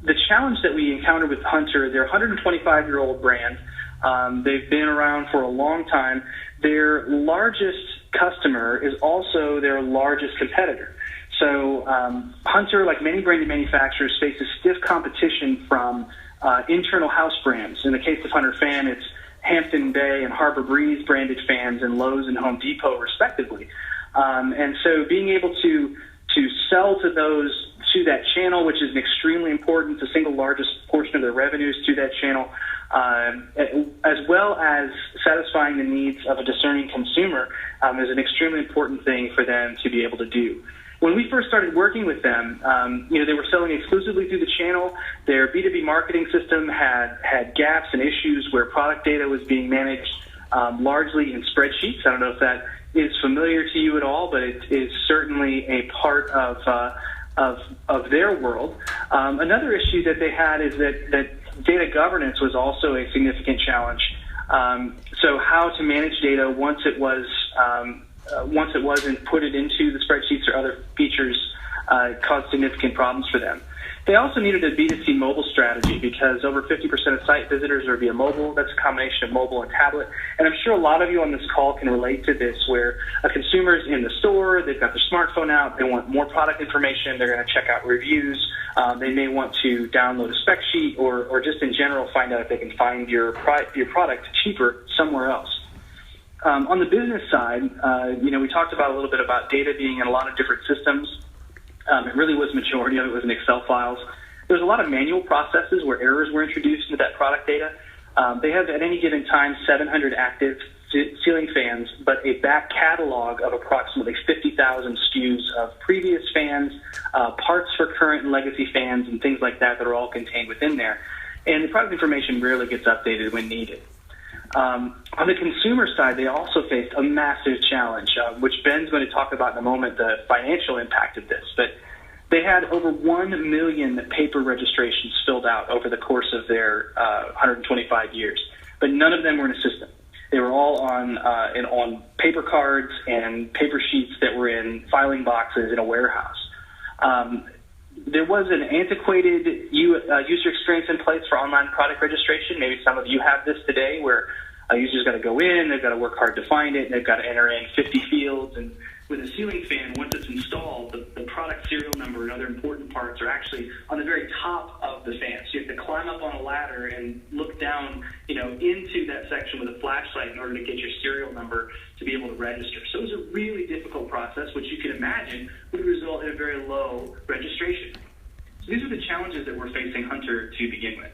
the challenge that we encountered with Hunter, they're a 125-year-old brand. They've been around for a long time. Their largest customer is also their largest competitor. So Hunter, like many branded manufacturers, faces stiff competition from internal house brands. In the case of Hunter Fan, it's Hampton Bay and Harbor Breeze branded fans and Lowe's and Home Depot, respectively. And so being able to sell to that channel, which is an extremely important, the single largest portion of their revenues to that channel, as well as satisfying the needs of a discerning consumer, is an extremely important thing for them to be able to do. When we first started working with them, they were selling exclusively through the channel. Their B2B marketing system had gaps and issues where product data was being managed largely in spreadsheets. I don't know if that is familiar to you at all, but it is certainly a part of their world. Another issue that they had is that data governance was also a significant challenge. So how to manage data once it was and put it into the spreadsheets or other features caused significant problems for them. They also needed a B2C mobile strategy because over 50% of site visitors are via mobile. That's a combination of mobile and tablet. And I'm sure a lot of you on this call can relate to this, where a consumer is in the store, they've got their smartphone out, they want more product information, they're going to check out reviews, they may want to download a spec sheet or just in general find out if they can find your product cheaper somewhere else. On the business side, we talked about a little bit about data being in a lot of different systems. It really was majority of it was in Excel files. There's a lot of manual processes where errors were introduced into that product data. They have at any given time 700 active ceiling fans, but a back catalog of approximately 50,000 SKUs of previous fans, parts for current and legacy fans, and things like that are all contained within there. And the product information rarely gets updated when needed. On the consumer side, they also faced a massive challenge, which Ben's going to talk about in a moment, the financial impact of this. But they had over 1 million paper registrations filled out over the course of their 125 years, but none of them were in a system. They were all on paper cards and paper sheets that were in filing boxes in a warehouse. There was an antiquated user experience in place for online product registration. Maybe some of you have this today, where a user's got to go in, they've got to work hard to find it, and they've got to enter in 50 fields. And with a ceiling fan, once it's installed, the product serial number and other important parts are actually on the very top of the fan. So you have to climb up on a ladder and look down, into that section with a flashlight in order to get your serial number to be able to register. So it was a really difficult process, which you can imagine would result in a very low registration. So these are the challenges that we're facing Hunter to begin with.